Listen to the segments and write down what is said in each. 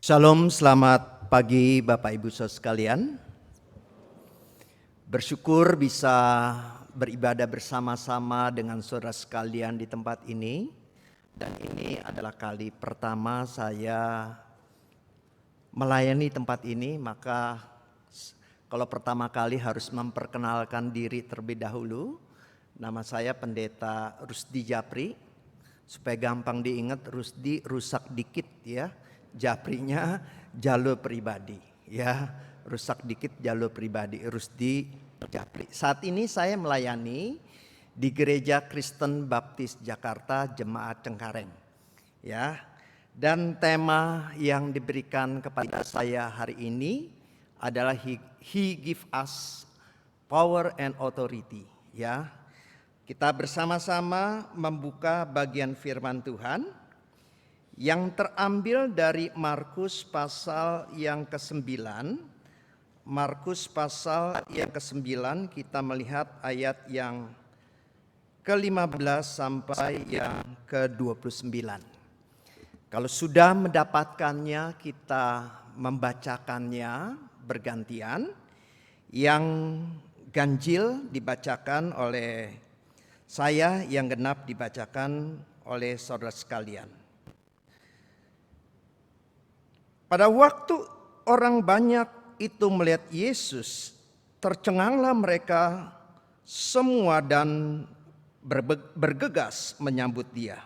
Shalom, selamat pagi Bapak Ibu Saudara sekalian. Bersyukur bisa beribadah bersama-sama dengan saudara sekalian di tempat ini. Dan ini adalah kali pertama saya melayani tempat ini, maka kalau pertama kali harus memperkenalkan diri terlebih dahulu. Nama saya Pendeta Rusdi Japri. Supaya gampang diingat, Rusdi rusak dikit ya. Japrinya jalur pribadi ya, rusak dikit jalur pribadi, Rusdi Japri. Saat ini saya melayani di Gereja Kristen Baptis Jakarta Jemaat Cengkareng ya. Dan tema yang diberikan kepada saya hari ini adalah He give us power and authority ya. Kita bersama-sama membuka bagian firman Tuhan yang terambil dari Markus pasal yang ke-9. Markus pasal yang ke-9 kita melihat ayat yang ke-15 sampai yang ke-29. Kalau sudah mendapatkannya kita membacakannya bergantian. Yang ganjil dibacakan oleh saya, yang genap dibacakan oleh saudara sekalian. Pada waktu orang banyak itu melihat Yesus, tercenganglah mereka semua dan bergegas menyambut Dia.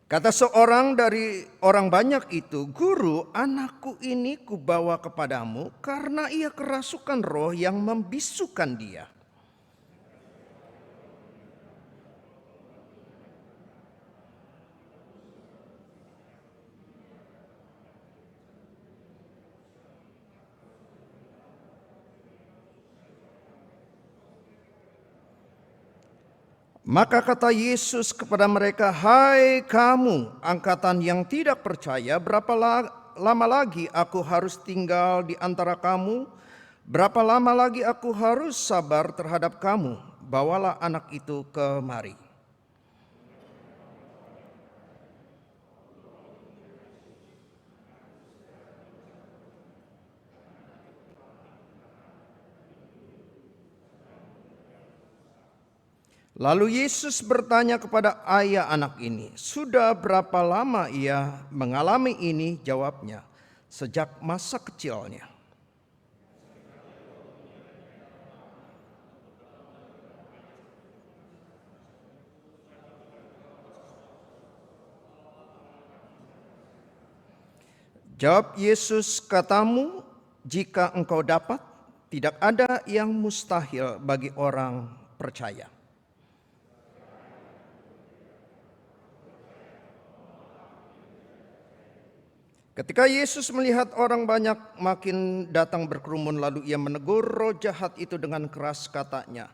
Kata seorang dari orang banyak itu, "Guru, anakku ini kubawa kepadamu karena ia kerasukan roh yang membisukan dia." Maka kata Yesus kepada mereka, "Hai kamu angkatan yang tidak percaya, berapa lama lagi aku harus tinggal di antara kamu? Berapa lama lagi aku harus sabar terhadap kamu? Bawalah anak itu kemari." Lalu Yesus bertanya kepada ayah anak ini, "Sudah berapa lama ia mengalami ini?" Jawabnya, "Sejak masa kecilnya." Jawab Yesus, "Katamu, jika engkau dapat, tidak ada yang mustahil bagi orang percaya." Ketika Yesus melihat orang banyak makin datang berkerumun, lalu ia menegur roh jahat itu dengan keras, katanya,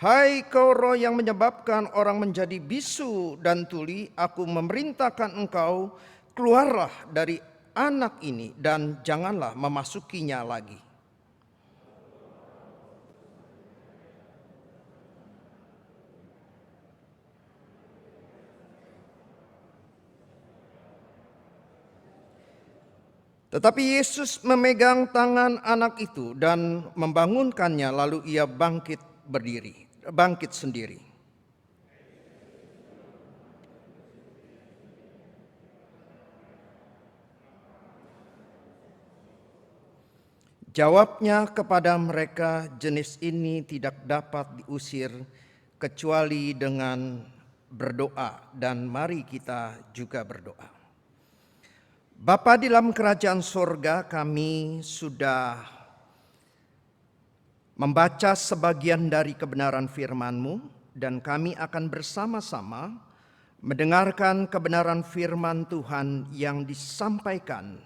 "Hai kau roh yang menyebabkan orang menjadi bisu dan tuli, aku memerintahkan engkau, keluarlah dari anak ini dan janganlah memasukinya lagi." Tetapi Yesus memegang tangan anak itu dan membangunkannya, lalu ia bangkit sendiri. Jawabnya kepada mereka, "Jenis ini tidak dapat diusir kecuali dengan berdoa, dan mari kita juga berdoa." Bapa di dalam kerajaan sorga, kami sudah membaca sebagian dari kebenaran firman-Mu, dan kami akan bersama-sama mendengarkan kebenaran firman Tuhan yang disampaikan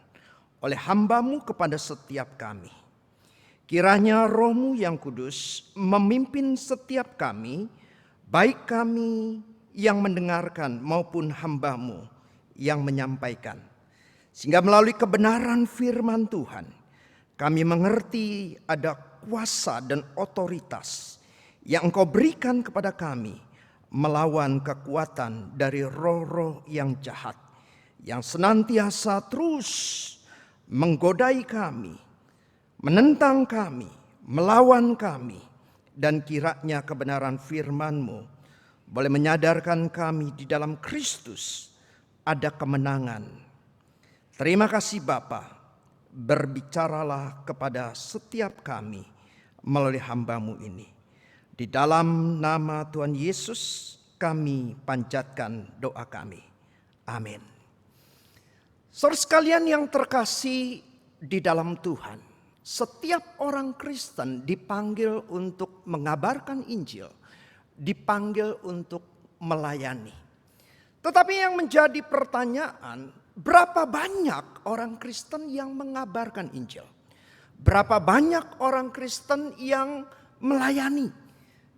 oleh hamba-Mu kepada setiap kami. Kiranya Roh-Mu yang kudus memimpin setiap kami, baik kami yang mendengarkan maupun hamba-Mu yang menyampaikan. Sehingga melalui kebenaran firman Tuhan, kami mengerti ada kuasa dan otoritas yang Engkau berikan kepada kami melawan kekuatan dari roh-roh yang jahat yang senantiasa terus menggodai kami, menentang kami, melawan kami, dan kiranya kebenaran firman-Mu boleh menyadarkan kami di dalam Kristus ada kemenangan. Terima kasih Bapa, berbicaralah kepada setiap kami melalui hamba-Mu ini. Di dalam nama Tuhan Yesus kami panjatkan doa kami. Amin. Saudara sekalian yang terkasih di dalam Tuhan, setiap orang Kristen dipanggil untuk mengabarkan Injil, dipanggil untuk melayani. Tetapi yang menjadi pertanyaan, berapa banyak orang Kristen yang mengabarkan Injil? Berapa banyak orang Kristen yang melayani?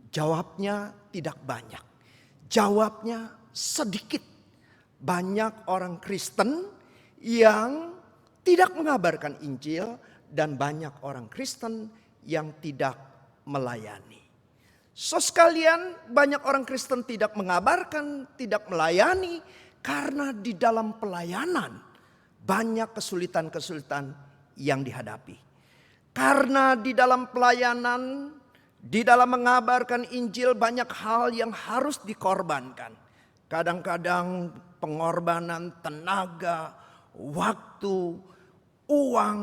Jawabnya tidak banyak. Jawabnya sedikit. Banyak orang Kristen yang tidak mengabarkan Injil dan banyak orang Kristen yang tidak melayani. So sekalian, banyak orang Kristen tidak mengabarkan, tidak melayani karena di dalam pelayanan banyak kesulitan-kesulitan yang dihadapi. Karena di dalam pelayanan, di dalam mengabarkan Injil banyak hal yang harus dikorbankan. Kadang-kadang pengorbanan tenaga, waktu, uang.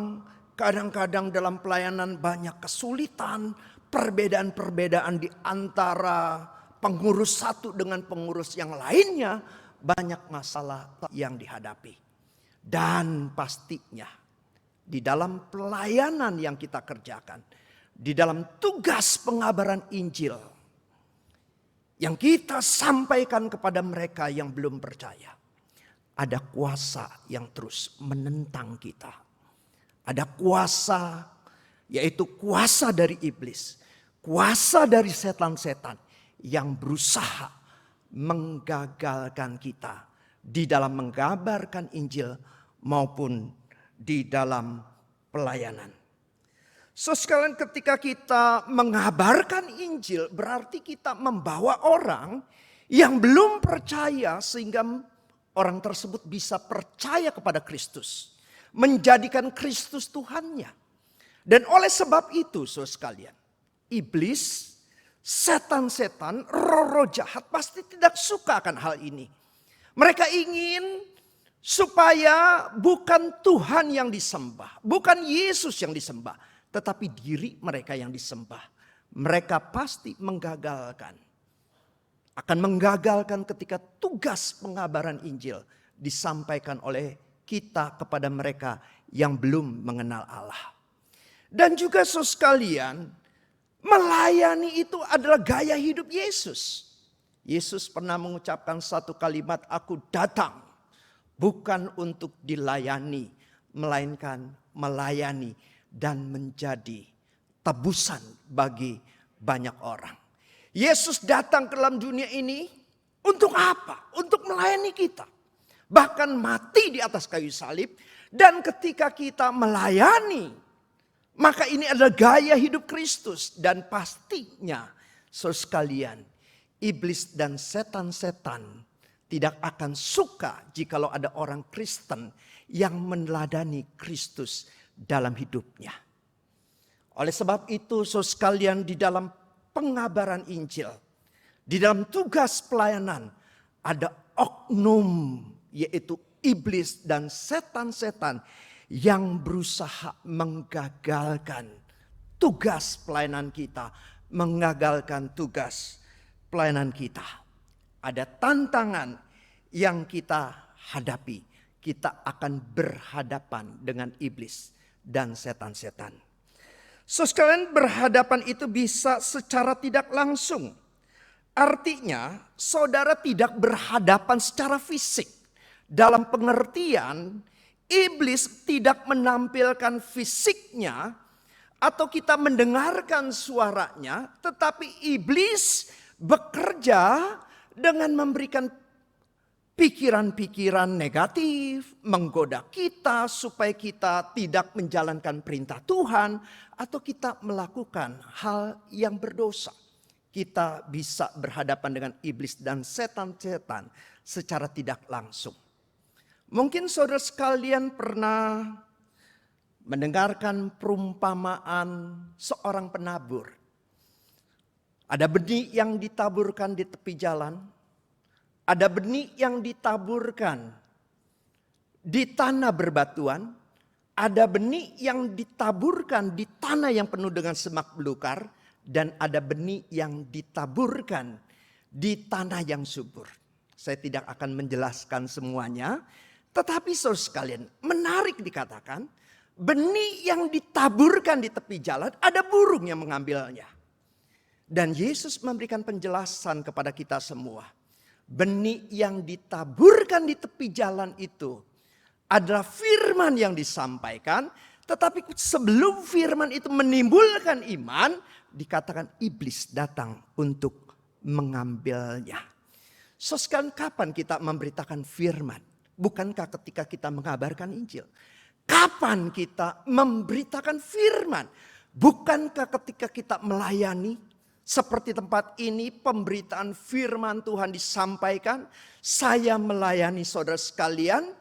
Kadang-kadang dalam pelayanan banyak kesulitan, perbedaan-perbedaan di antara pengurus satu dengan pengurus yang lainnya. Banyak masalah yang dihadapi. Dan pastinya di dalam pelayanan yang kita kerjakan, di dalam tugas pengabaran Injil yang kita sampaikan kepada mereka yang belum percaya, ada kuasa yang terus menentang kita. Ada kuasa, yaitu kuasa dari iblis, kuasa dari setan-setan yang berusaha menggagalkan kita di dalam mengabarkan Injil maupun di dalam pelayanan. So sekalian, ketika kita mengabarkan Injil berarti kita membawa orang yang belum percaya sehingga orang tersebut bisa percaya kepada Kristus. Menjadikan Kristus Tuhannya. Dan oleh sebab itu so sekalian, iblis, setan-setan, roh-roh jahat pasti tidak suka akan hal ini. Mereka ingin supaya bukan Tuhan yang disembah, bukan Yesus yang disembah, tetapi diri mereka yang disembah. Mereka pasti menggagalkan. Akan menggagalkan ketika tugas pengabaran Injil disampaikan oleh kita kepada mereka yang belum mengenal Allah. Dan juga saudara sekalian, melayani itu adalah gaya hidup Yesus. Yesus pernah mengucapkan satu kalimat, "Aku datang bukan untuk dilayani, melainkan melayani dan menjadi tebusan bagi banyak orang." Yesus datang ke dalam dunia ini untuk apa? Untuk melayani kita. Bahkan mati di atas kayu salib. Dan ketika kita melayani, maka ini adalah gaya hidup Kristus. Dan pastinya, saudara sekalian, iblis dan setan-setan tidak akan suka jikalau ada orang Kristen yang meneladani Kristus dalam hidupnya. Oleh sebab itu, saudara sekalian, di dalam pengabaran Injil, di dalam tugas pelayanan, ada oknum, yaitu iblis dan setan-setan yang berusaha menggagalkan tugas pelayanan kita, mengagalkan tugas pelayanan kita. Ada tantangan yang kita hadapi. Kita akan berhadapan dengan iblis dan setan-setan. So sekalian, berhadapan itu bisa secara tidak langsung. Artinya saudara tidak berhadapan secara fisik. Dalam pengertian iblis tidak menampilkan fisiknya atau kita mendengarkan suaranya. Tetapi iblis bekerja dengan memberikan pikiran-pikiran negatif, menggoda kita supaya kita tidak menjalankan perintah Tuhan atau kita melakukan hal yang berdosa. kita bisa berhadapan dengan iblis dan setan-setan secara tidak langsung. Mungkin saudara sekalian pernah mendengarkan perumpamaan seorang penabur. Ada benih yang ditaburkan di tepi jalan. Ada benih yang ditaburkan di tanah berbatuan. Ada benih yang ditaburkan di tanah yang penuh dengan semak belukar. Dan ada benih yang ditaburkan di tanah yang subur. Saya tidak akan menjelaskan semuanya. Tetapi saudara sekalian, menarik dikatakan, benih yang ditaburkan di tepi jalan, ada burung yang mengambilnya. Dan Yesus memberikan penjelasan kepada kita semua. Benih yang ditaburkan di tepi jalan itu adalah firman yang disampaikan. Tetapi sebelum firman itu menimbulkan iman, dikatakan iblis datang untuk mengambilnya. Sekarang kapan kita memberitakan firman? Bukankah ketika kita mengabarkan Injil? Kapan kita memberitakan firman? Bukankah ketika kita melayani? Seperti tempat ini pemberitaan firman Tuhan disampaikan. Saya melayani saudara sekalian.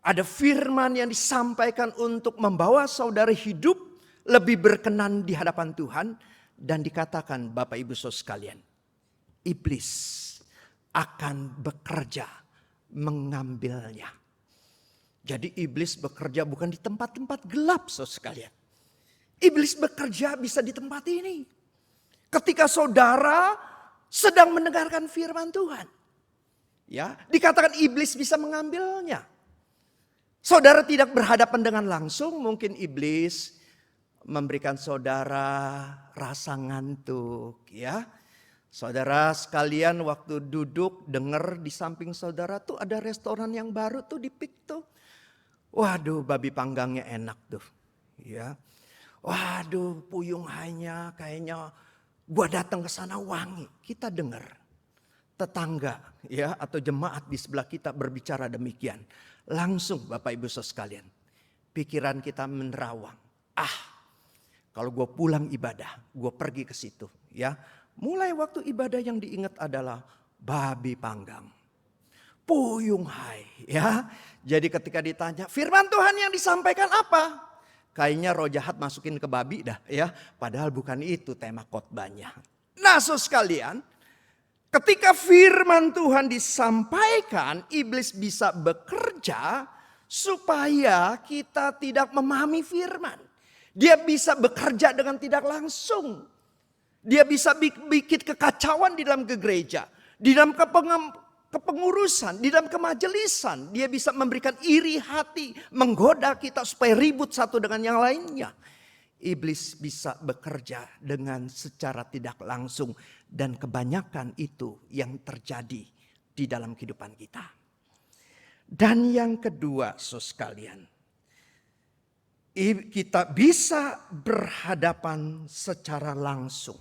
Ada firman yang disampaikan untuk membawa saudara hidup lebih berkenan di hadapan Tuhan. Dan dikatakan Bapak Ibu saudara sekalian, iblis akan bekerja mengambilnya. Jadi iblis bekerja bukan di tempat-tempat gelap saudara sekalian. Iblis bekerja bisa di tempat ini. Ketika saudara sedang mendengarkan firman Tuhan. Ya, dikatakan iblis bisa mengambilnya. Saudara tidak berhadapan dengan langsung, mungkin iblis memberikan saudara rasa ngantuk, ya. Saudara sekalian waktu duduk dengar di samping saudara tuh ada restoran yang baru tuh di Pik tuh. Waduh, babi panggangnya enak tuh, ya. Waduh, puyung hainya kayaknya gua datang ke sana wangi. Kita dengar tetangga, ya, atau jemaat di sebelah kita berbicara demikian. Langsung Bapak Ibu saudara sekalian, pikiran kita menerawang. Kalau gue pulang ibadah, gue pergi ke situ. Ya, mulai waktu ibadah yang diingat adalah babi panggang, puyung hai. Ya, jadi ketika ditanya firman Tuhan yang disampaikan apa? Kayaknya roh jahat masukin ke babi dah. Ya, padahal bukan itu tema khotbahnya. Nah, saudara sekalian, ketika firman Tuhan disampaikan, iblis bisa bekerja supaya kita tidak memahami firman. Dia bisa bekerja dengan tidak langsung. Dia bisa bikin kekacauan di dalam gereja, di dalam kepengurusan, di dalam kemajelisan. Dia bisa memberikan iri hati, menggoda kita supaya ribut satu dengan yang lainnya. Iblis bisa bekerja dengan secara tidak langsung. Dan kebanyakan itu yang terjadi di dalam kehidupan kita. Dan yang kedua, saudara sekalian, kita bisa berhadapan secara langsung.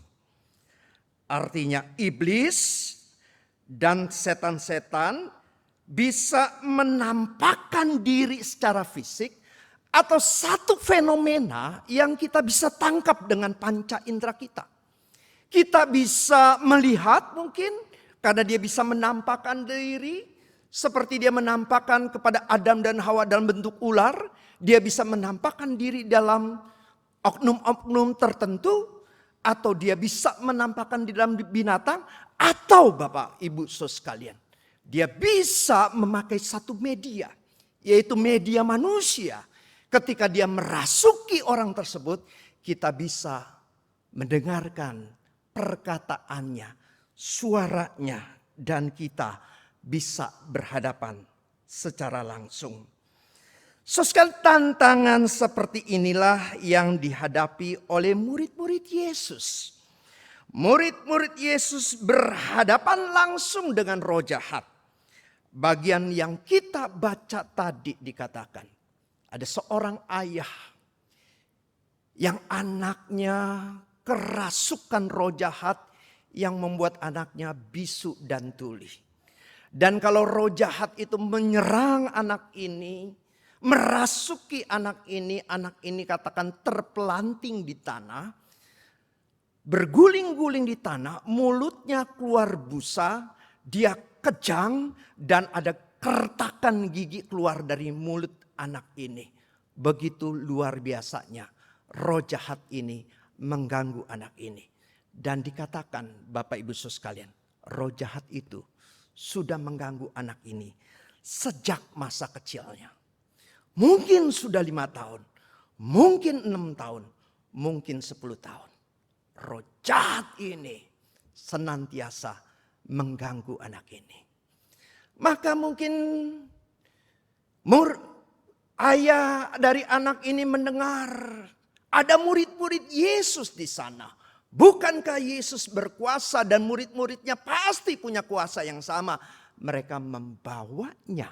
Artinya iblis dan setan-setan bisa menampakkan diri secara fisik atau satu fenomena yang kita bisa tangkap dengan panca indera kita. Kita bisa melihat mungkin karena dia bisa menampakkan diri seperti dia menampakkan kepada Adam dan Hawa dalam bentuk ular. Dia bisa menampakkan diri dalam oknum-oknum tertentu. Atau dia bisa menampakkan di dalam binatang. Atau Bapak Ibu saudara sekalian, dia bisa memakai satu media. Yaitu media manusia. Ketika dia merasuki orang tersebut, kita bisa mendengarkan perkataannya, suaranya, dan kita bisa berhadapan secara langsung. Sekali tantangan seperti inilah yang dihadapi oleh murid-murid Yesus. Murid-murid Yesus berhadapan langsung dengan roh jahat. Bagian yang kita baca tadi dikatakan, ada seorang ayah yang anaknya kerasukan roh jahat yang membuat anaknya bisu dan tuli. Dan kalau roh jahat itu menyerang anak ini, merasuki anak ini katakan terpelanting di tanah. berguling-guling di tanah, mulutnya keluar busa, dia kejang dan ada kertakan gigi keluar dari mulut anak ini. Begitu luar biasanya roh jahat ini mengganggu anak ini. Dan dikatakan Bapak Ibu Saudara sekalian, roh jahat itu sudah mengganggu anak ini sejak masa kecilnya. Mungkin sudah 5 tahun, mungkin 6 tahun, mungkin 10 tahun. Roh jahat ini senantiasa mengganggu anak ini. Maka mungkin ayah dari anak ini mendengar ada murid-murid Yesus di sana. Bukankah Yesus berkuasa dan murid-muridnya pasti punya kuasa yang sama. Mereka membawanya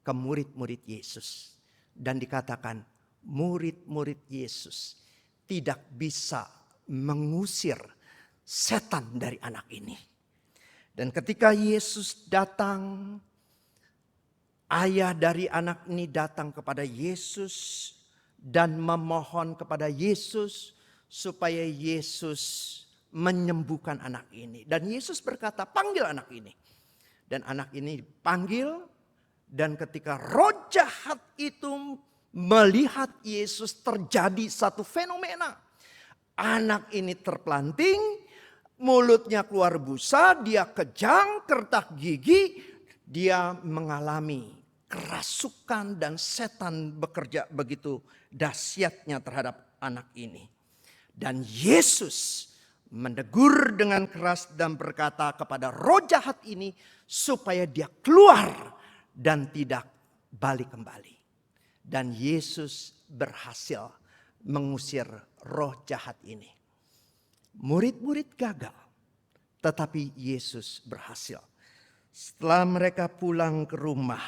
ke murid-murid Yesus. Dan dikatakan murid-murid Yesus tidak bisa mengusir setan dari anak ini. Dan ketika Yesus datang, ayah dari anak ini datang kepada Yesus dan memohon kepada Yesus supaya Yesus menyembuhkan anak ini. Dan Yesus berkata, panggil anak ini. Dan anak ini dipanggil, dan ketika roh jahat itu melihat Yesus, terjadi satu fenomena. Anak ini terpelanting, mulutnya keluar busa, dia kejang, kertak gigi, dia mengalami kerasukan dan setan bekerja begitu dahsyatnya terhadap anak ini. Dan Yesus menegur dengan keras dan berkata kepada roh jahat ini supaya dia keluar dan tidak balik kembali. Dan Yesus berhasil mengusir roh jahat ini. Murid-murid gagal, tetapi Yesus berhasil. Setelah mereka pulang ke rumah,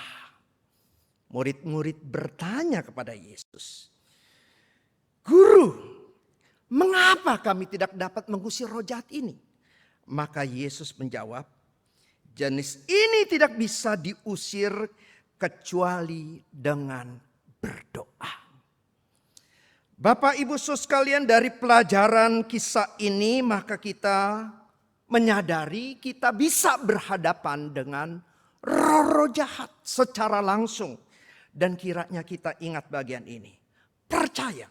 murid-murid bertanya kepada Yesus, "Guru, mengapa kami tidak dapat mengusir roh jahat ini?" Maka Yesus menjawab, "Jenis ini tidak bisa diusir kecuali dengan berdoa." Bapak Ibu Saudara sekalian, dari pelajaran kisah ini maka kita menyadari kita bisa berhadapan dengan roh-roh jahat secara langsung. Dan kiranya kita ingat bagian ini. Percaya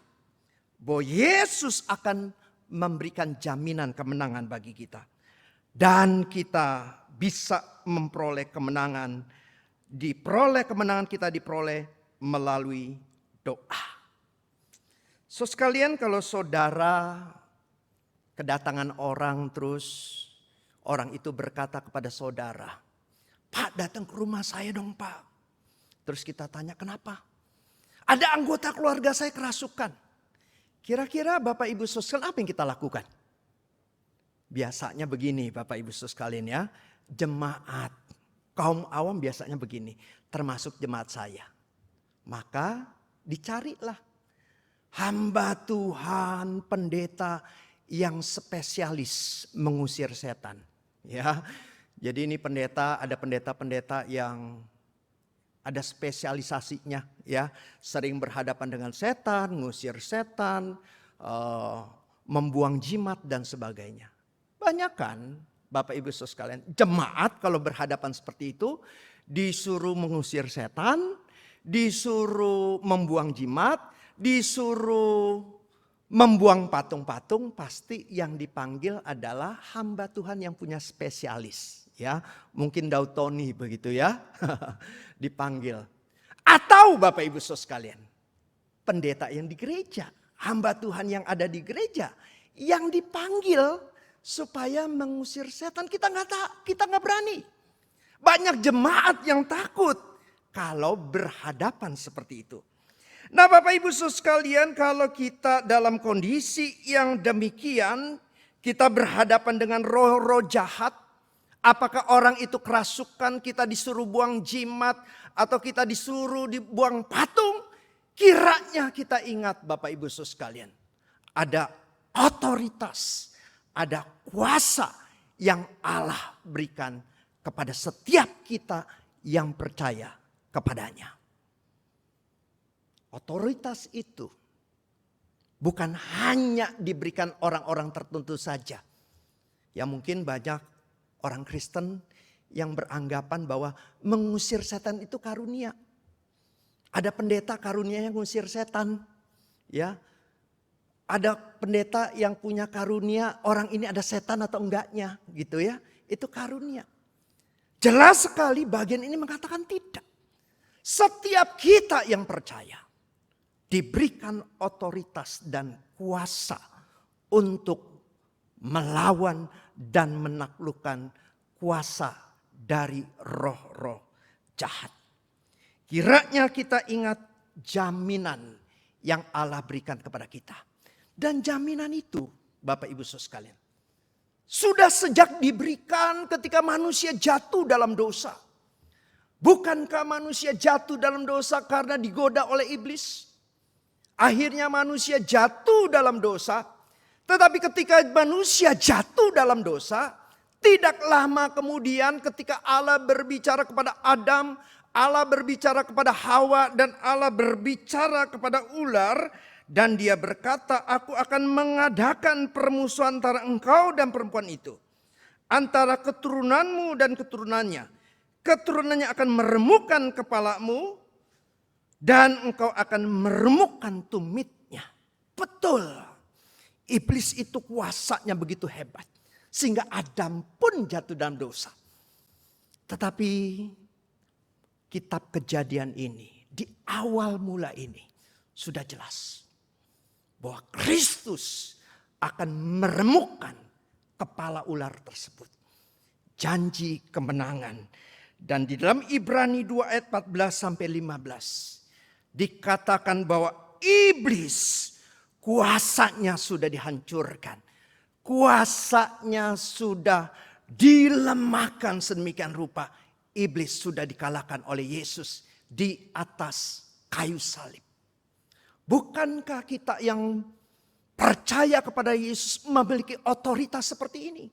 bahwa Yesus akan memberikan jaminan kemenangan bagi kita. Dan kita bisa memperoleh kemenangan. Kemenangan kita diperoleh melalui doa. So sekalian, kalau saudara kedatangan orang, terus orang itu berkata kepada saudara, "Pak, datang ke rumah saya dong, Pak." Terus kita tanya, "Kenapa?" "Ada anggota keluarga saya kerasukan." Kira-kira Bapak Ibu Saudara sekalian, apa yang kita lakukan? Biasanya begini Bapak Ibu Saudara sekalian ya. Jemaat, kaum awam biasanya begini, termasuk jemaat saya. Maka dicarilah hamba Tuhan, pendeta yang spesialis mengusir setan. Ya, jadi ini ada pendeta-pendeta yang ada spesialisasinya, ya, sering berhadapan dengan setan, mengusir setan, membuang jimat dan sebagainya. Banyak kan, Bapak Ibu Saudara sekalian, jemaat kalau berhadapan seperti itu disuruh mengusir setan, disuruh membuang jimat, disuruh membuang patung-patung, pasti yang dipanggil adalah hamba Tuhan yang punya spesialis, ya. Mungkin Daud Tony begitu ya. Dipanggil. Atau Bapak Ibu Saudara sekalian, pendeta yang di gereja, hamba Tuhan yang ada di gereja yang dipanggil supaya mengusir setan. Kita nggak berani. Banyak jemaat yang takut kalau berhadapan seperti itu. Nah Bapak Ibu Saudara sekalian, kalau kita dalam kondisi yang demikian, kita berhadapan dengan roh-roh jahat. Apakah orang itu kerasukan, kita disuruh buang jimat, atau kita disuruh dibuang patung? Kiranya kita ingat Bapak Ibu Saudara sekalian, ada otoritas, ada kuasa yang Allah berikan kepada setiap kita yang percaya kepadanya. Otoritas itu bukan hanya diberikan orang-orang tertentu saja. Ya mungkin banyak orang Kristen yang beranggapan bahwa mengusir setan itu karunia. Ada pendeta karunia yang mengusir setan. Ya, ada pendeta yang punya karunia orang ini ada setan atau enggaknya gitu ya. Itu karunia. Jelas sekali bagian ini mengatakan tidak. Setiap kita yang percaya diberikan otoritas dan kuasa untuk melawan dan menaklukkan kuasa dari roh-roh jahat. Kiranya kita ingat jaminan yang Allah berikan kepada kita. Dan jaminan itu, Bapak Ibu Saudara sekalian, sudah sejak diberikan ketika manusia jatuh dalam dosa. Bukankah manusia jatuh dalam dosa karena digoda oleh iblis? Akhirnya manusia jatuh dalam dosa. Tetapi ketika manusia jatuh dalam dosa, tidak lama kemudian ketika Allah berbicara kepada Adam, Allah berbicara kepada Hawa, dan Allah berbicara kepada ular. Dan dia berkata, aku akan mengadakan permusuhan antara engkau dan perempuan itu. Antara keturunanmu dan keturunannya. Keturunannya akan meremukkan kepalamu dan engkau akan meremukkan tumitnya. Betul. Iblis itu kuasanya begitu hebat. Sehingga Adam pun jatuh dalam dosa. Tetapi kitab Kejadian ini di awal mula ini sudah jelas. Bahwa Kristus akan meremukkan kepala ular tersebut. Janji kemenangan. Dan di dalam Ibrani 2 ayat 14 sampai 15. Dikatakan bahwa iblis kuasanya sudah dihancurkan. Kuasanya sudah dilemahkan sedemikian rupa. Iblis sudah dikalahkan oleh Yesus di atas kayu salib. Bukankah kita yang percaya kepada Yesus memiliki otoritas seperti ini?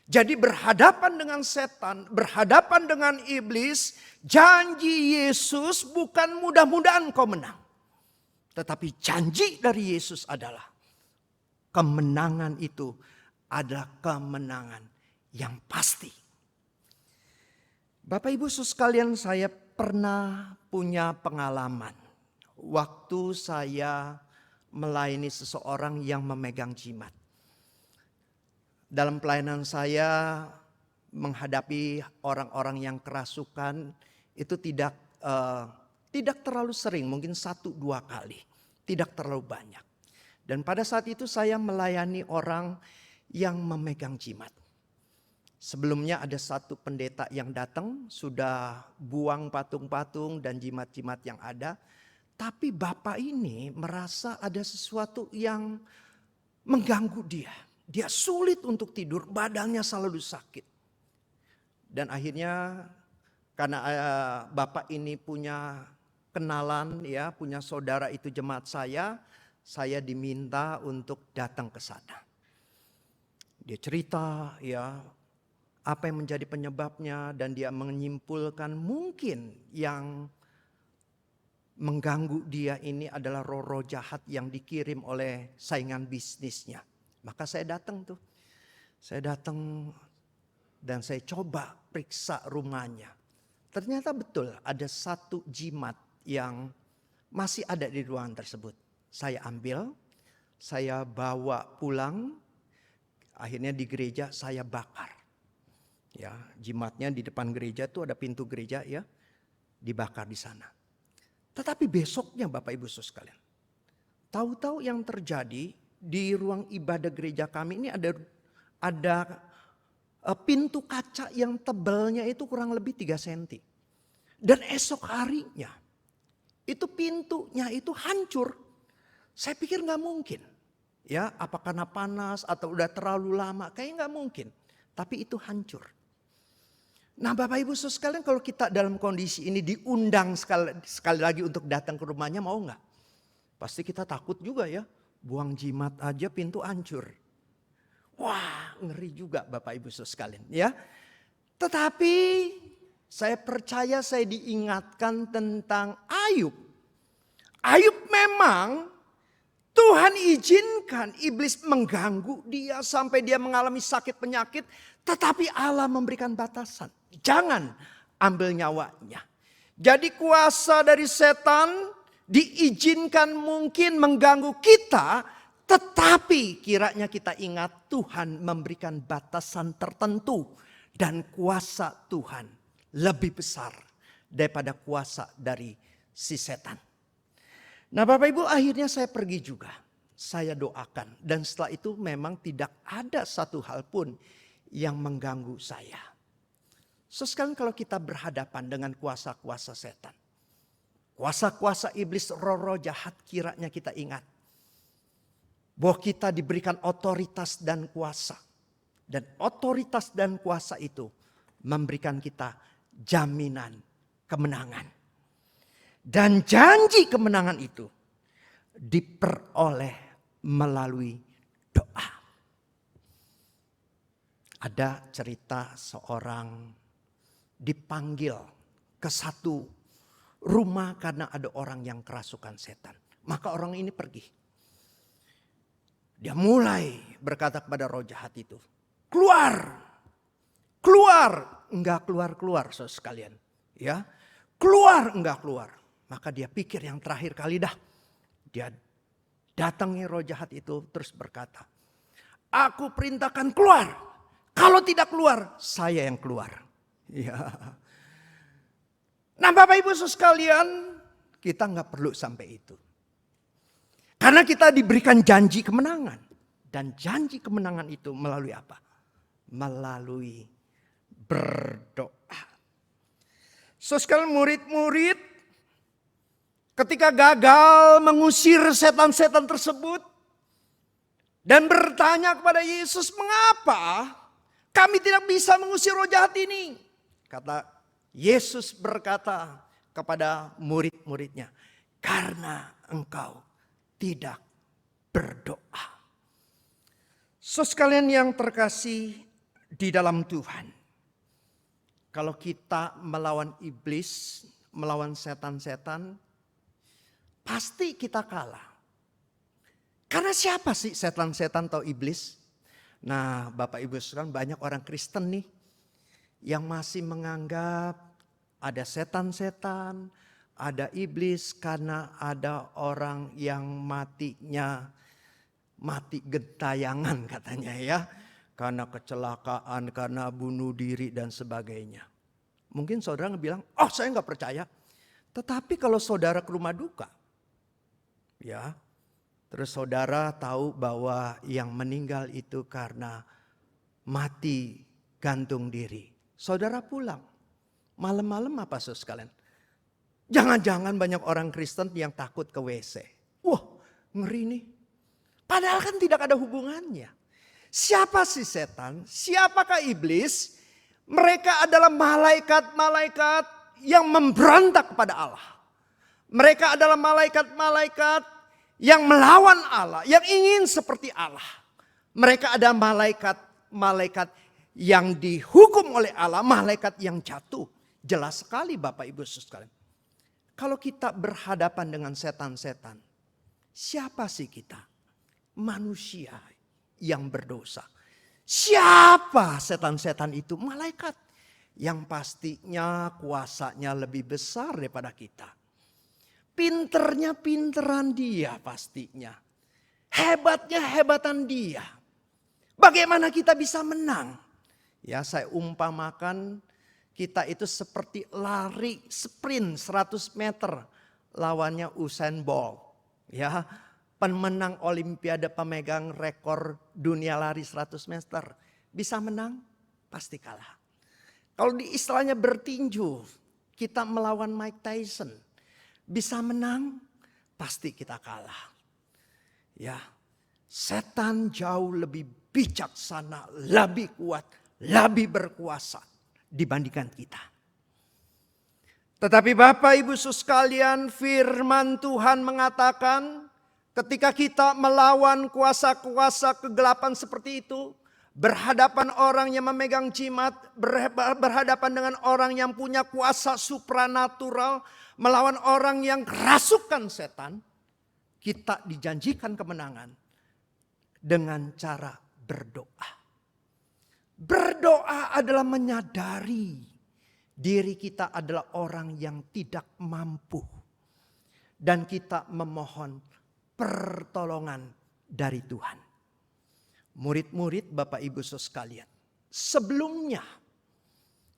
Jadi berhadapan dengan setan, berhadapan dengan iblis, janji Yesus bukan mudah-mudahan kau menang. Tetapi janji dari Yesus adalah kemenangan itu adalah kemenangan yang pasti. Bapak Ibu Saudara sekalian, saya pernah punya pengalaman. Waktu saya melayani seseorang yang memegang jimat. Dalam pelayanan saya menghadapi orang-orang yang kerasukan itu tidak terlalu sering, mungkin 1-2 kali. Tidak terlalu banyak. Dan pada saat itu saya melayani orang yang memegang jimat. Sebelumnya ada satu pendeta yang datang, sudah buang patung-patung dan jimat-jimat yang ada. Tapi bapak ini merasa ada sesuatu yang mengganggu dia. Dia sulit untuk tidur, badannya selalu sakit. Dan akhirnya karena bapak ini punya kenalan, ya, punya saudara itu jemaat saya diminta untuk datang ke sana. Dia cerita, ya, apa yang menjadi penyebabnya dan dia menyimpulkan mungkin yang mengganggu dia ini adalah roh-roh jahat yang dikirim oleh saingan bisnisnya. Maka saya datang tuh. Saya datang dan saya coba periksa rumahnya. Ternyata betul ada satu jimat yang masih ada di ruangan tersebut. Saya ambil, saya bawa pulang, akhirnya di gereja saya bakar. Ya, jimatnya di depan gereja tuh ada pintu gereja, ya, dibakar di sana. Tetapi besoknya Bapak Ibu Saudara sekalian, tahu-tahu yang terjadi di ruang ibadah gereja kami ini ada pintu kaca yang tebalnya itu kurang lebih 3 cm. Dan esok harinya itu pintunya itu hancur. Saya pikir nggak mungkin. Ya, apa karena panas atau udah terlalu lama, kayaknya nggak mungkin. Tapi itu hancur. Nah Bapak Ibu Saudara sekalian, kalau kita dalam kondisi ini diundang sekali lagi untuk datang ke rumahnya, mau nggak? Pasti kita takut juga ya. Buang jimat aja pintu hancur. Wah, ngeri juga Bapak Ibu Saudara sekalian, ya. Tetapi saya percaya saya diingatkan tentang Ayub. Ayub memang Tuhan izinkan iblis mengganggu dia sampai dia mengalami sakit penyakit. Tetapi Allah memberikan batasan. Jangan ambil nyawanya. Jadi kuasa dari setan diizinkan mungkin mengganggu kita. Tetapi kiranya kita ingat Tuhan memberikan batasan tertentu. Dan kuasa Tuhan lebih besar daripada kuasa dari si setan. Nah Bapak Ibu, akhirnya saya pergi juga. Saya doakan. Dan setelah itu memang tidak ada satu hal pun yang mengganggu saya. Sekarang kalau kita berhadapan dengan kuasa-kuasa setan. Kuasa-kuasa iblis, roh-roh jahat, kiranya kita ingat. Bahwa kita diberikan otoritas dan kuasa. Dan otoritas dan kuasa itu memberikan kita jaminan kemenangan. Dan janji kemenangan itu diperoleh melalui doa. Ada cerita seorang dipanggil ke satu rumah karena ada orang yang kerasukan setan. Maka orang ini pergi. Dia mulai berkata kepada roh jahat itu, keluar, keluar, enggak keluar-keluar saudara sekalian, ya, keluar enggak keluar. Maka dia pikir yang terakhir kali dah. Dia datangi roh jahat itu terus berkata, aku perintahkan keluar. Kalau tidak keluar, saya yang keluar. Ya. Nah Bapak Ibu sekalian, kita nggak perlu sampai itu. Karena kita diberikan janji kemenangan. Dan janji kemenangan itu melalui apa? Melalui berdoa. Sekalian murid-murid, ketika gagal mengusir setan-setan tersebut. Dan bertanya kepada Yesus, mengapa kami tidak bisa mengusir roh jahat ini? Kata Yesus berkata kepada murid-muridnya, karena engkau tidak berdoa. Sekalian yang terkasih di dalam Tuhan. Kalau kita melawan iblis, melawan setan-setan, pasti kita kalah. Karena siapa sih setan-setan atau iblis? Nah Bapak Ibu sekalian, banyak orang Kristen nih yang masih menganggap ada setan-setan, ada iblis karena ada orang yang matinya mati gentayangan katanya ya. Karena kecelakaan, karena bunuh diri dan sebagainya. Mungkin saudara bilang, oh saya nggak percaya. Tetapi kalau saudara ke rumah duka, ya, terus saudara tahu bahwa yang meninggal itu karena mati gantung diri. Saudara pulang, malam-malam apa saudara sekalian? Jangan-jangan banyak orang Kristen yang takut ke WC. Wah ngeri nih. Padahal kan tidak ada hubungannya. Siapa sih setan? Siapakah iblis? Mereka adalah malaikat-malaikat yang memberontak kepada Allah. Mereka adalah malaikat-malaikat yang melawan Allah, yang ingin seperti Allah. Mereka adalah malaikat-malaikat yang dihukum oleh Allah, malaikat yang jatuh. Jelas sekali Bapak Ibu sekalian. Kalau kita berhadapan dengan setan-setan, siapa sih kita? Manusia yang berdosa. Siapa setan-setan itu? Malaikat yang pastinya kuasanya lebih besar daripada kita. Pinternya pinteran dia pastinya. Hebatnya hebatan dia. Bagaimana kita bisa menang? Ya saya umpamakan kita itu seperti lari sprint 100 meter. Lawannya Usain Bolt. Ya, pemenang olimpiade pemegang rekor dunia lari 100 meter. Bisa menang? Pasti kalah. Kalau di istilahnya bertinju, kita melawan Mike Tyson. Bisa menang? Pasti kita kalah. Ya, setan jauh lebih bijaksana, lebih kuat, lebih berkuasa dibandingkan kita. Tetapi Bapak Ibu sekalian, firman Tuhan mengatakan ketika kita melawan kuasa-kuasa kegelapan seperti itu, berhadapan orang yang memegang jimat, berhadapan dengan orang yang punya kuasa supranatural, melawan orang yang kerasukan setan, kita dijanjikan kemenangan dengan cara berdoa. Berdoa adalah menyadari diri kita adalah orang yang tidak mampu. Dan kita memohon pertolongan dari Tuhan. Murid-murid Bapak Ibu Saudara sekalian. Sebelumnya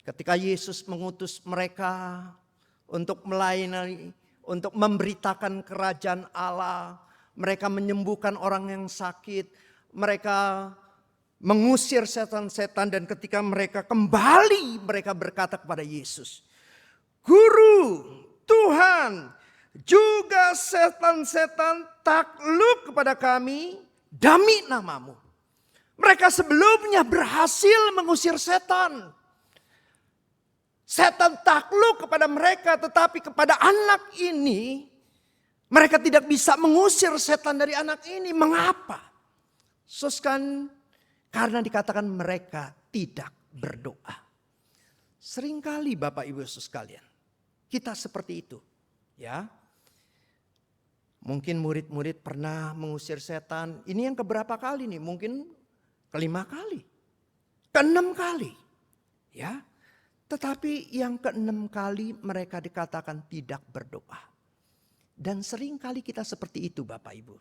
ketika Yesus mengutus mereka untuk melayani, untuk memberitakan kerajaan Allah. Mereka menyembuhkan orang yang sakit. Mereka mengusir setan-setan, dan ketika mereka kembali mereka berkata kepada Yesus, Guru, Tuhan, juga setan-setan takluk kepada kami demi namamu. Mereka sebelumnya berhasil mengusir setan. Setan takluk kepada mereka, tetapi kepada anak ini mereka tidak bisa mengusir setan dari anak ini. Mengapa? Karena dikatakan mereka tidak berdoa. Seringkali Bapak Ibu sekalian, kita seperti itu. Ya, mungkin murid-murid pernah mengusir setan. Ini yang keberapa kali nih? Mungkin kelima kali, keenam kali. Ya, tetapi yang keenam kali mereka dikatakan tidak berdoa. Dan seringkali kita seperti itu Bapak Ibu.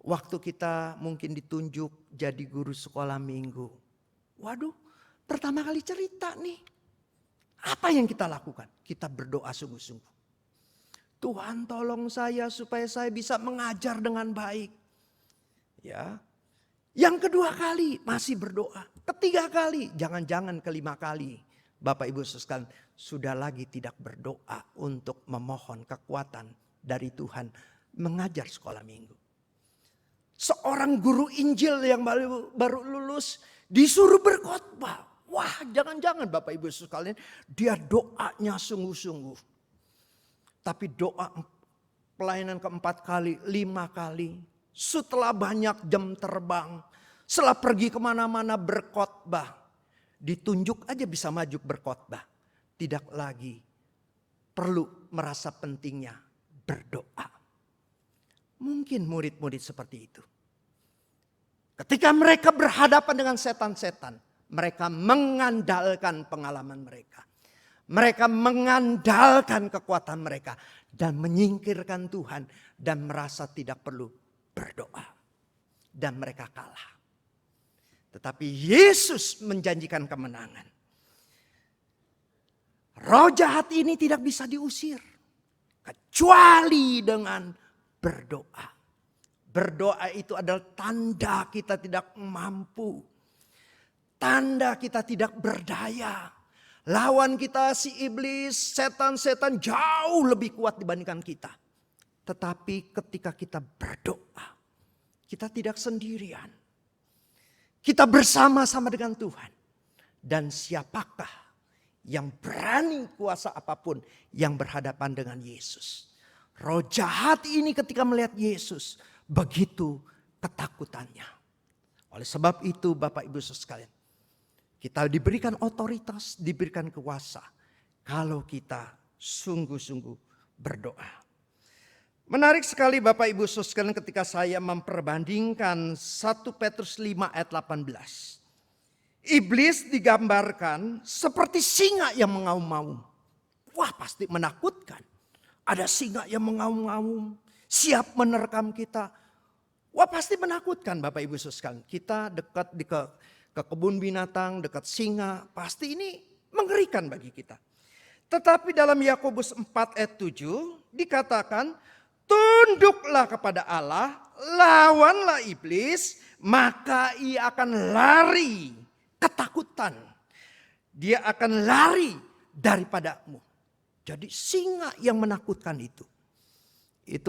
Waktu kita mungkin ditunjuk jadi guru sekolah minggu. Waduh, pertama kali cerita nih. Apa yang kita lakukan? Kita berdoa sungguh-sungguh. Tuhan tolong saya supaya saya bisa mengajar dengan baik. Ya. Yang kedua kali masih berdoa. Ketiga kali, jangan-jangan kelima kali. Bapak Ibu sekalian sudah lagi tidak berdoa untuk memohon kekuatan dari Tuhan mengajar sekolah minggu. Seorang guru Injil yang baru lulus disuruh berkhotbah. Wah, jangan-jangan Bapak Ibu sekalian dia doanya sungguh-sungguh. Tapi doa pelayanan keempat kali, 5 kali. Setelah banyak jam terbang, setelah pergi kemana-mana berkhotbah. Ditunjuk aja bisa maju berkhotbah. Tidak lagi perlu merasa pentingnya berdoa. Mungkin murid-murid seperti itu. Ketika mereka berhadapan dengan setan-setan, mereka mengandalkan pengalaman mereka. Mereka mengandalkan kekuatan mereka dan menyingkirkan Tuhan dan merasa tidak perlu berdoa. Dan mereka kalah. Tetapi Yesus menjanjikan kemenangan. Roh jahat ini tidak bisa diusir kecuali dengan berdoa. Berdoa itu adalah tanda kita tidak mampu. Tanda kita tidak berdaya. Lawan kita si iblis, setan-setan jauh lebih kuat dibandingkan kita. Tetapi ketika kita berdoa, kita tidak sendirian. Kita bersama-sama dengan Tuhan. Dan siapakah yang berani kuasa apapun yang berhadapan dengan Yesus? Roh jahat ini ketika melihat Yesus begitu ketakutannya. Oleh sebab itu Bapak Ibu sekalian, kita diberikan otoritas, diberikan kuasa kalau kita sungguh-sungguh berdoa. Menarik sekali Bapak Ibu sekalian ketika saya memperbandingkan 1 Petrus 5 ayat 18. Iblis digambarkan seperti singa yang mengaum-ngaum. Wah, pasti menakutkan. Ada singa yang mengaum-ngaum, siap menerkam kita. Wah, pasti menakutkan Bapak Ibu sekalian. Kita dekat ke kebun binatang, dekat singa, pasti ini mengerikan bagi kita. Tetapi dalam Yakobus 4 ayat 7 dikatakan, tunduklah kepada Allah, lawanlah iblis, maka ia akan lari ketakutan. Dia akan lari daripadamu. Jadi singa yang menakutkan itu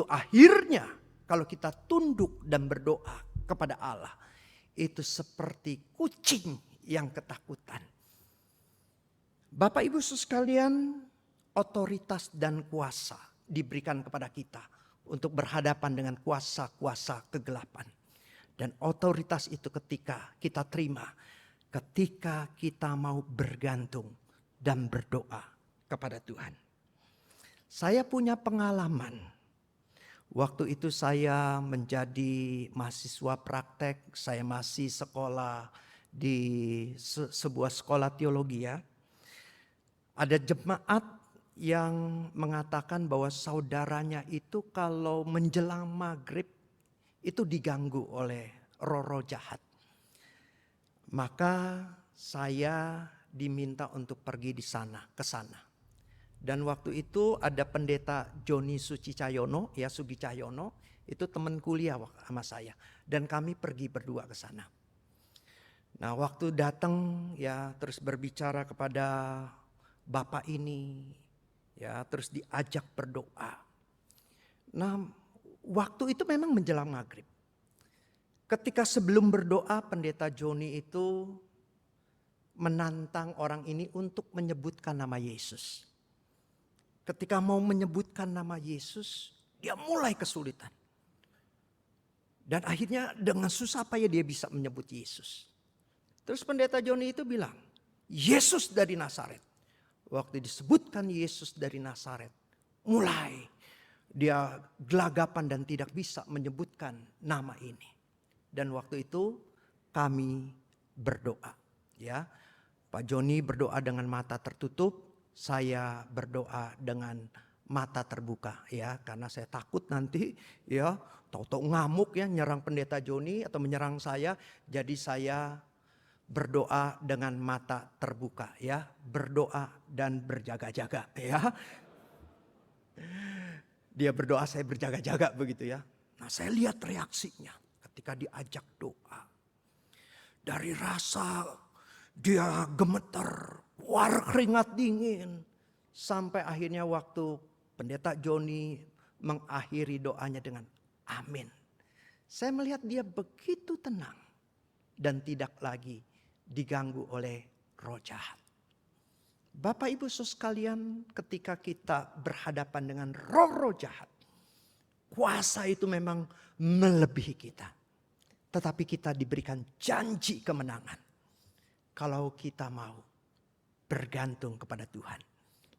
akhirnya kalau kita tunduk dan berdoa kepada Allah, itu seperti kucing yang ketakutan. Bapak Ibu sekalian, otoritas dan kuasa diberikan kepada kita untuk berhadapan dengan kuasa-kuasa kegelapan. Dan otoritas itu ketika kita terima, ketika kita mau bergantung dan berdoa kepada Tuhan. Saya punya pengalaman. Waktu itu saya menjadi mahasiswa praktek, saya masih sekolah di sebuah sekolah teologi ya. Ada jemaat yang mengatakan bahwa saudaranya itu kalau menjelang maghrib itu diganggu oleh roh-roh jahat. Maka saya diminta untuk pergi ke sana. Dan waktu itu ada pendeta Joni Sucicahyono, ya Sugi Cahyono, itu teman kuliah sama saya. Dan kami pergi berdua ke sana. Nah waktu datang ya terus berbicara kepada bapak ini, ya terus diajak berdoa. Nah waktu itu memang menjelang maghrib. Ketika sebelum berdoa pendeta Joni itu menantang orang ini untuk menyebutkan nama Yesus. Ketika mau menyebutkan nama Yesus, dia mulai kesulitan. Dan akhirnya dengan susah payah dia bisa menyebut Yesus. Terus pendeta Joni itu bilang, Yesus dari Nazaret. Waktu disebutkan Yesus dari Nazaret, mulai dia gelagapan dan tidak bisa menyebutkan nama ini. Dan waktu itu kami berdoa. Ya, Pak Joni berdoa dengan mata tertutup. Saya berdoa dengan mata terbuka ya, karena saya takut nanti ya tahu-tahu ngamuk ya nyerang pendeta Joni atau menyerang saya. Jadi saya berdoa dengan mata terbuka ya, berdoa dan berjaga-jaga ya. Dia berdoa, saya berjaga-jaga begitu ya. Nah, saya lihat reaksinya ketika diajak doa. Dari rasa dia gemeter, keluar keringat dingin. Sampai akhirnya waktu pendeta Joni mengakhiri doanya dengan amin. Saya melihat dia begitu tenang. Dan tidak lagi diganggu oleh roh jahat. Bapak Ibu saudara sekalian, ketika kita berhadapan dengan roh-roh jahat. Kuasa itu memang melebihi kita. Tetapi kita diberikan janji kemenangan. Kalau kita mau bergantung kepada Tuhan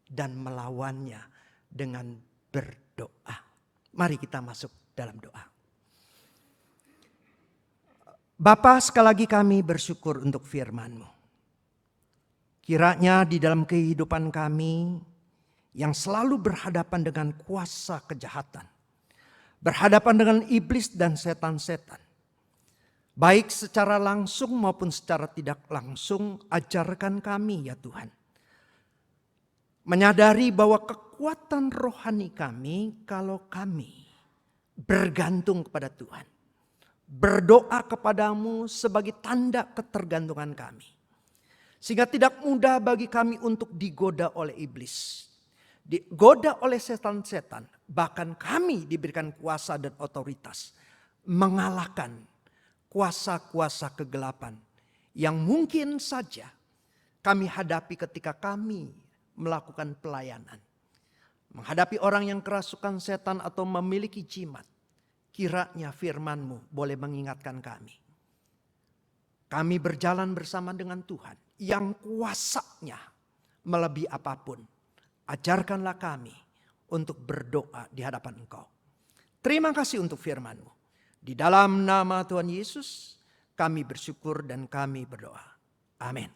dan melawannya dengan berdoa. Mari kita masuk dalam doa. Bapa, sekali lagi kami bersyukur untuk firman-Mu. Kiranya di dalam kehidupan kami yang selalu berhadapan dengan kuasa kejahatan, berhadapan dengan iblis dan setan-setan, baik secara langsung maupun secara tidak langsung, ajarkan kami ya Tuhan. Menyadari bahwa kekuatan rohani kami kalau kami bergantung kepada Tuhan. Berdoa kepadamu sebagai tanda ketergantungan kami. Sehingga tidak mudah bagi kami untuk digoda oleh iblis. Digoda oleh setan-setan. Bahkan kami diberikan kuasa dan otoritas. Mengalahkan kuasa-kuasa kegelapan yang mungkin saja kami hadapi ketika kami melakukan pelayanan. Menghadapi orang yang kerasukan setan atau memiliki jimat. Kiranya firman-Mu boleh mengingatkan kami. Kami berjalan bersama dengan Tuhan yang kuasanya melebihi apapun. Ajarkanlah kami untuk berdoa di hadapan Engkau. Terima kasih untuk firman-Mu. Di dalam nama Tuhan Yesus kami bersyukur dan kami berdoa. Amin.